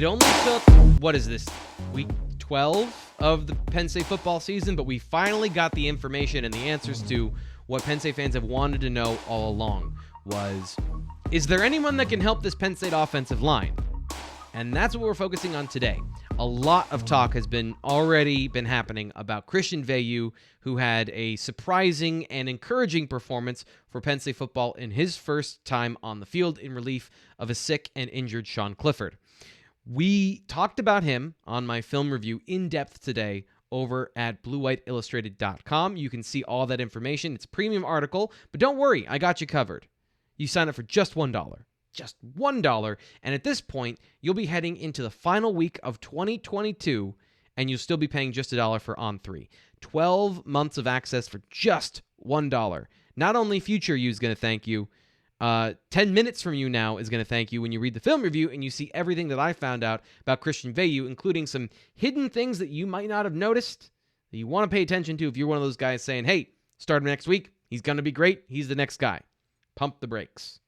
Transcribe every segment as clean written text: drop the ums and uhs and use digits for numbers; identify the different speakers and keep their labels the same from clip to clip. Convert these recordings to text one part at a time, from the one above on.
Speaker 1: It only took, what is this, week 12 of the Penn State football season, but we finally got the information and the answers to what Penn State fans have wanted to know all along was, is there anyone that can help this Penn State offensive line? And that's what we're focusing on today. A lot of talk has already been happening about Christian Veilleux, who had a surprising and encouraging performance for Penn State football in his first time on the field in relief of a sick and injured Sean Clifford. We talked about him on my film review in depth today over at bluewhiteillustrated.com. You can see all that information. It's a premium article, but don't worry, I got you covered. You sign up for just $1. Just $1, and at this point, you'll be heading into the final week of 2022, and you'll still be paying just $1 for On3. 12 months of access for just $1. Not only future you is going to thank you, 10 minutes from you now is going to thank you when you read the film review and you see everything that I found out about Christian Veilleux, including some hidden things that you might not have noticed that you want to pay attention to if you're one of those guys saying, hey, start him next week. He's going to be great. He's the next guy. Pump the brakes.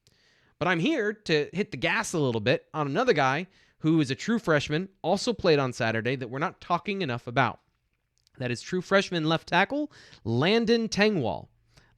Speaker 1: But I'm here to hit the gas a little bit on another guy who is a true freshman, also played on Saturday, that we're not talking enough about. That is true freshman left tackle, Landon Tengwall.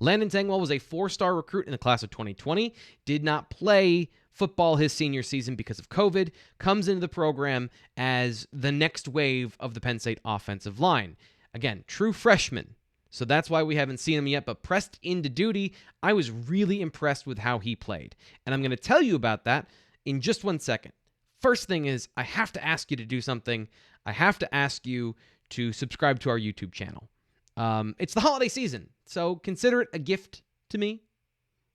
Speaker 1: Landon Tengwall was a 4-star recruit in the class of 2020, did not play football his senior season because of COVID, comes into the program as the next wave of the Penn State offensive line. Again, true freshman. So that's why we haven't seen him yet, but pressed into duty, I was really impressed with how he played. And I'm going to tell you about that in just 1 second. First thing is, I have to ask you to do something. I have to ask you to subscribe to our YouTube channel. It's the holiday season, so consider it a gift to me.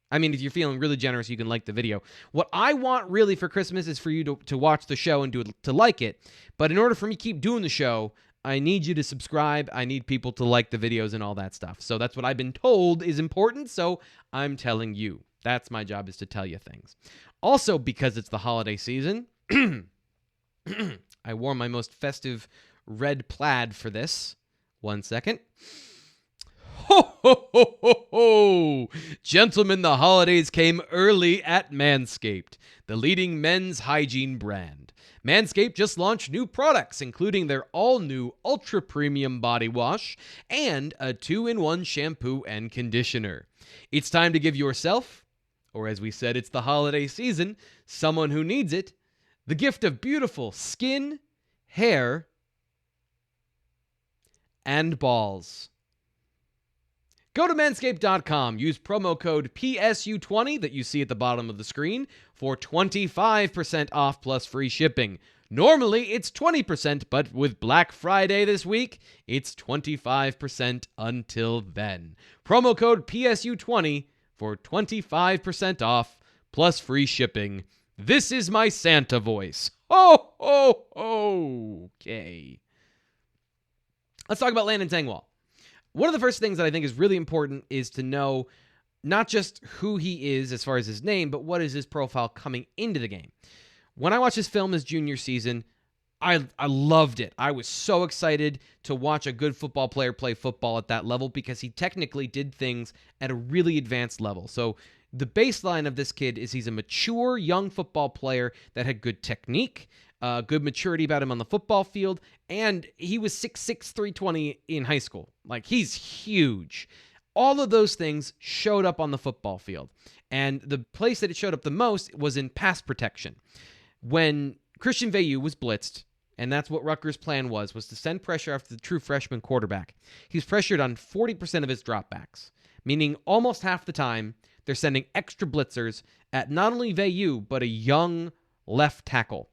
Speaker 1: I mean, if you're feeling really generous, you can like the video. What I want really for Christmas is for you to watch the show and to like it. But in order for me to keep doing the show, I need you to subscribe. I need people to like the videos and all that stuff. So that's what I've been told is important, so I'm telling you. That's my job, is to tell you things. Also, because it's the holiday season, I wore my most festive red plaid for this. 1 second. Ho, ho, ho, ho, ho! Gentlemen, the holidays came early at Manscaped, the leading men's hygiene brand. Manscaped just launched new products, including their all-new ultra-premium body wash and a 2-in-1 shampoo and conditioner. It's time to give yourself, or as we said, it's the holiday season, someone who needs it, the gift of beautiful skin, hair, and balls. Go to manscaped.com, use promo code PSU20 that you see at the bottom of the screen for 25% off plus free shipping. Normally, it's 20%, but with Black Friday this week, it's 25% until then. Promo code PSU20 for 25% off plus free shipping. This is my Santa voice. Ho, ho, ho. Okay. Let's talk about Landon Tengwall. One of the first things that I think is really important is to know not just who he is as far as his name, but what is his profile coming into the game. When I watched his film his junior season, I loved it. I was so excited to watch a good football player play football at that level because he technically did things at a really advanced level. So the baseline of this kid is he's a mature young football player that had good technique, good maturity about him on the football field, and he was 6'6", 320 in high school. Like, he's huge. All of those things showed up on the football field, and the place that it showed up the most was in pass protection. When Christian Veilleux was blitzed, and that's what Rutgers' plan was to send pressure after the true freshman quarterback, he's pressured on 40% of his dropbacks, meaning almost half the time they're sending extra blitzers at not only Veilleux, but a young left tackle.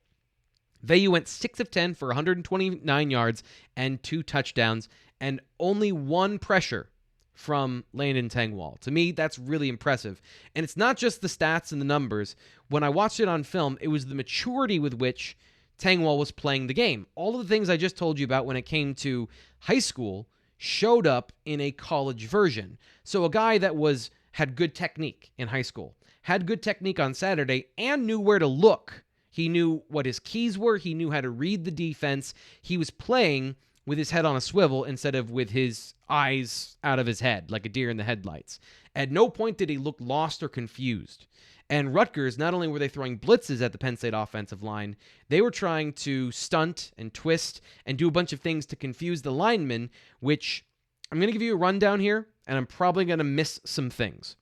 Speaker 1: Veilleux went 6 of 10 for 129 yards and 2 touchdowns, and only 1 pressure from Landon Tengwall. To me, that's really impressive. And it's not just the stats and the numbers. When I watched it on film, it was the maturity with which Tengwall was playing the game. All of the things I just told you about when it came to high school showed up in a college version. So a guy that had good technique in high school, had good technique on Saturday, and knew where to look. He knew what his keys were. He knew how to read the defense. He was playing with his head on a swivel instead of with his eyes out of his head, like a deer in the headlights. At no point did he look lost or confused. And Rutgers, not only were they throwing blitzes at the Penn State offensive line, they were trying to stunt and twist and do a bunch of things to confuse the linemen, which I'm going to give you a rundown here, and I'm probably going to miss some things.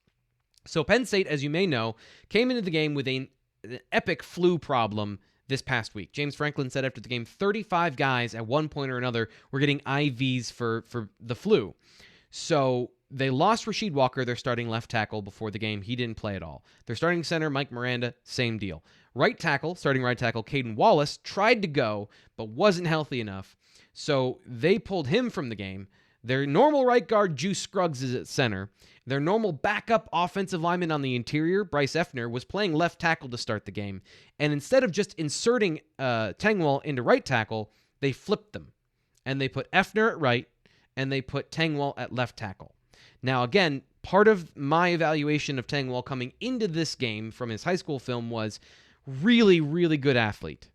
Speaker 1: So Penn State, as you may know, came into the game with an epic flu problem this past week. James Franklin said after the game, 35 guys at one point or another were getting IVs for the flu. So they lost Rasheed Walker, their starting left tackle, before the game. He didn't play at all. Their starting center, Mike Miranda, same deal. Starting right tackle, Caedan Wallace, tried to go, but wasn't healthy enough. So they pulled him from the game. Their normal right guard, Juice Scruggs, is at center. Their normal backup offensive lineman on the interior, Bryce Effner, was playing left tackle to start the game. And instead of just inserting Tengwall into right tackle, they flipped them. And they put Effner at right, and they put Tengwall at left tackle. Now, again, part of my evaluation of Tengwall coming into this game from his high school film was really, really good athlete.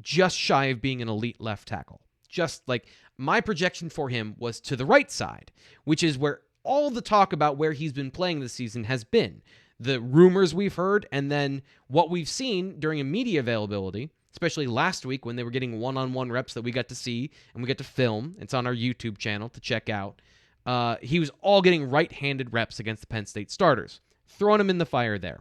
Speaker 1: Just shy of being an elite left tackle. Just like my projection for him was to the right side, which is where all the talk about where he's been playing this season has been. The rumors we've heard, and then what we've seen during a media availability, especially last week when they were getting one-on-one reps that we got to see and we got to film. It's on our YouTube channel to check out. He was all getting right-handed reps against the Penn State starters, throwing him in the fire there.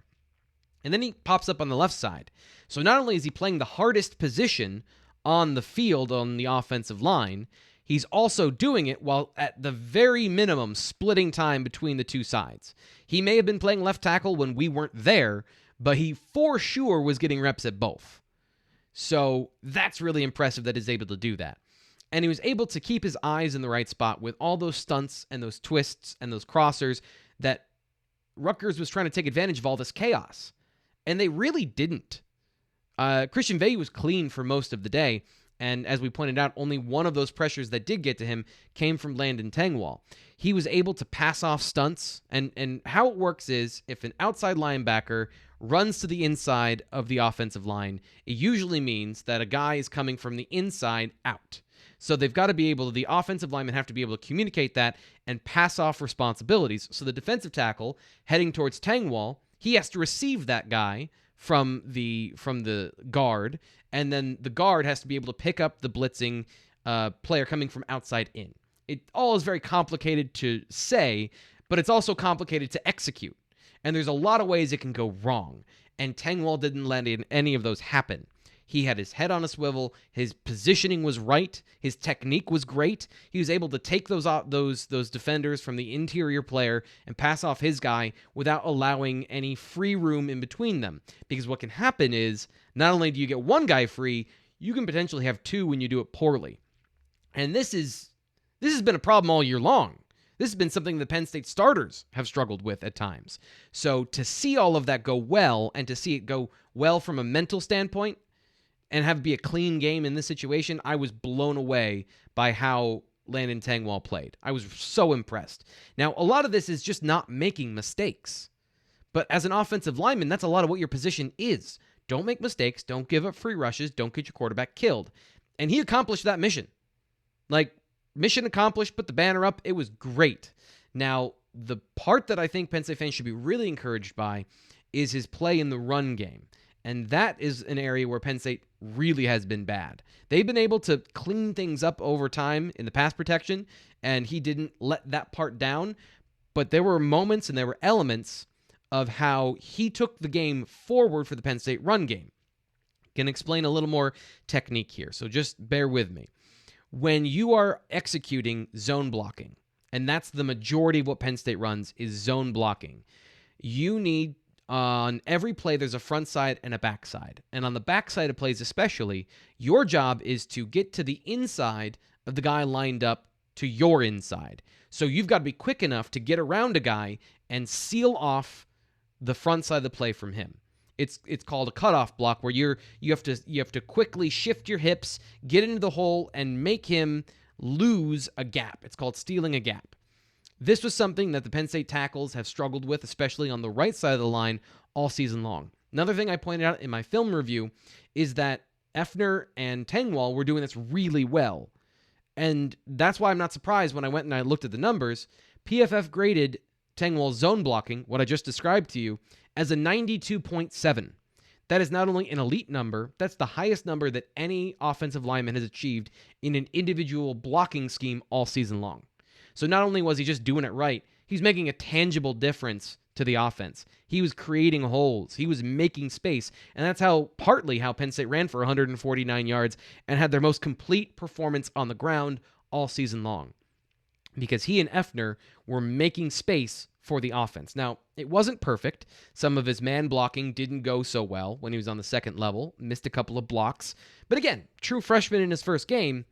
Speaker 1: And then he pops up on the left side. So not only is he playing the hardest position on the field on the offensive line, he's also doing it while at the very minimum splitting time between the two sides. He may have been playing left tackle when we weren't there, but he for sure was getting reps at both. So that's really impressive that he's able to do that. And he was able to keep his eyes in the right spot with all those stunts and those twists and those crossers that Rutgers was trying to take advantage of all this chaos. And they really didn't. Christian Veilleux was clean for most of the day. And as we pointed out, only one of those pressures that did get to him came from Landon Tengwall. He was able to pass off stunts. And how it works is if an outside linebacker runs to the inside of the offensive line, it usually means that a guy is coming from the inside out. So they've got to be able to, the offensive linemen have to be able to communicate that and pass off responsibilities. So the defensive tackle heading towards Tengwall, he has to receive that guy from the guard, and then the guard has to be able to pick up the blitzing player coming from outside in. It all is very complicated to say, but it's also complicated to execute. And there's a lot of ways it can go wrong. And Tengwall didn't let any of those happen. He had his head on a swivel. His positioning was right. His technique was great. He was able to take those defenders from the interior player and pass off his guy without allowing any free room in between them. Because what can happen is not only do you get one guy free, you can potentially have two when you do it poorly. And this has been a problem all year long. This has been something the Penn State starters have struggled with at times. So to see all of that go well, and to see it go well from a mental standpoint, and have it be a clean game in this situation, I was blown away by how Landon Tengwall played. I was so impressed. Now, a lot of this is just not making mistakes. But as an offensive lineman, that's a lot of what your position is. Don't make mistakes. Don't give up free rushes. Don't get your quarterback killed. And he accomplished that mission. Mission accomplished, put the banner up. It was great. Now, the part that I think Penn State fans should be really encouraged by is his play in the run game. And that is an area where Penn State really has been bad. They've been able to clean things up over time in the pass protection, and he didn't let that part down. But there were moments and there were elements of how he took the game forward for the Penn State run game. Can explain a little more technique here, so just bear with me. When you are executing zone blocking, and that's the majority of what Penn State runs is zone blocking, you need on every play, there's a front side and a back side. And on the back side of plays especially, your job is to get to the inside of the guy lined up to your inside. So you've got to be quick enough to get around a guy and seal off the front side of the play from him. It's called a cutoff block, where you have to quickly shift your hips, get into the hole, and make him lose a gap. It's called stealing a gap. This was something that the Penn State tackles have struggled with, especially on the right side of the line, all season long. Another thing I pointed out in my film review is that Effner and Tengwall were doing this really well. And that's why I'm not surprised when I went and I looked at the numbers. PFF graded Tengwall's zone blocking, what I just described to you, as a 92.7. That is not only an elite number, that's the highest number that any offensive lineman has achieved in an individual blocking scheme all season long. So not only was he just doing it right, he's making a tangible difference to the offense. He was creating holes. He was making space. And that's partly how Penn State ran for 149 yards and had their most complete performance on the ground all season long. Because he and Effner were making space for the offense. Now, it wasn't perfect. Some of his man blocking didn't go so well when he was on the second level, missed a couple of blocks. But again, true freshman in his first game,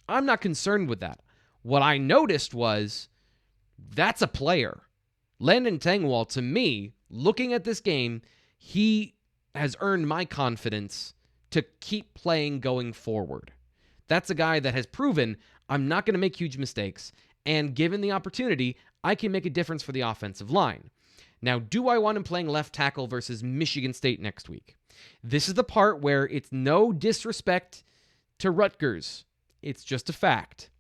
Speaker 1: I'm not concerned with that. What I noticed was, that's a player. Landon Tengwall, to me, looking at this game, he has earned my confidence to keep playing going forward. That's a guy that has proven I'm not going to make huge mistakes, and given the opportunity, I can make a difference for the offensive line. Now, do I want him playing left tackle versus Michigan State next week? This is the part where it's no disrespect to Rutgers. It's just a fact.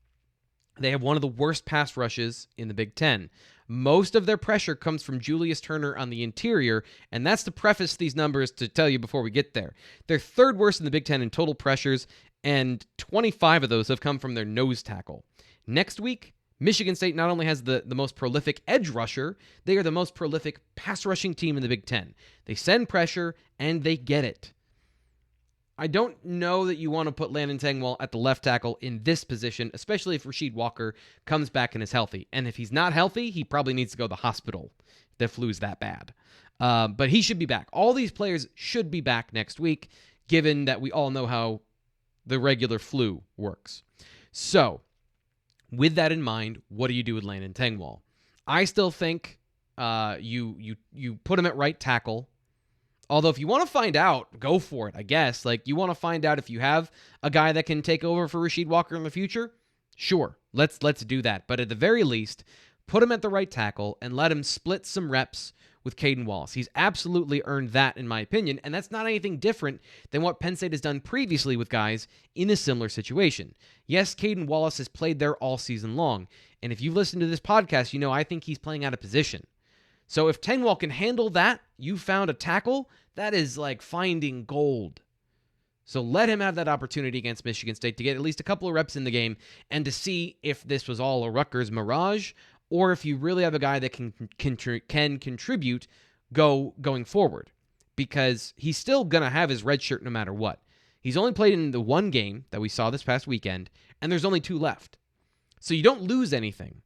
Speaker 1: They have one of the worst pass rushes in the Big Ten. Most of their pressure comes from Julius Turner on the interior, and that's to preface these numbers to tell you before we get there. They're third worst in the Big Ten in total pressures, and 25 of those have come from their nose tackle. Next week, Michigan State not only has the most prolific edge rusher, they are the most prolific pass rushing team in the Big Ten. They send pressure, and they get it. I don't know that you want to put Landon Tengwall at the left tackle in this position, especially if Rasheed Walker comes back and is healthy. And if he's not healthy, he probably needs to go to the hospital. The flu's that bad. But he should be back. All these players should be back next week, given that we all know how the regular flu works. So, with that in mind, what do you do with Landon Tengwall? I still think you put him at right tackle. Although if you want to find out, go for it, I guess. Like, you want to find out if you have a guy that can take over for Rasheed Walker in the future? Sure, let's do that. But at the very least, put him at the right tackle and let him split some reps with Caedan Wallace. He's absolutely earned that, in my opinion, and that's not anything different than what Penn State has done previously with guys in a similar situation. Yes, Caedan Wallace has played there all season long, and if you've listened to this podcast, you know I think he's playing out of position. So if Tengwall can handle that, you found a tackle, that is like finding gold. So let him have that opportunity against Michigan State to get at least a couple of reps in the game and to see if this was all a Rutgers mirage or if you really have a guy that can contribute going forward. Because he's still going to have his red shirt no matter what. He's only played in the one game that we saw this past weekend, and there's only 2 left. So you don't lose anything.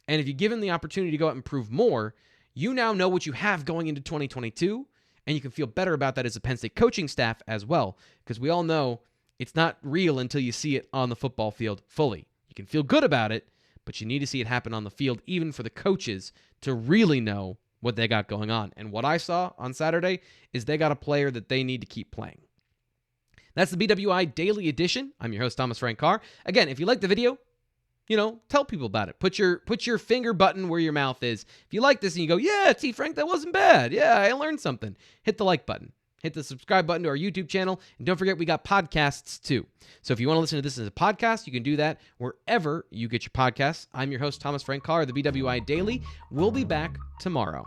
Speaker 1: And if you give him the opportunity to go out and prove more, you now know what you have going into 2022, and you can feel better about that as a Penn State coaching staff as well, because we all know it's not real until you see it on the football field fully. You can feel good about it, but you need to see it happen on the field, even for the coaches, to really know what they got going on. And what I saw on Saturday is they got a player that they need to keep playing. That's the BWI Daily Edition. I'm your host, Thomas Frank Carr. Again, if you like the video, tell people about it. Put your finger button where your mouth is. If you like this and you go, yeah, T. Frank, that wasn't bad. Yeah, I learned something. Hit the like button. Hit the subscribe button to our YouTube channel. And don't forget, we got podcasts too. So if you want to listen to this as a podcast, you can do that wherever you get your podcasts. I'm your host, Thomas Frank Carr, the BWI Daily. We'll be back tomorrow.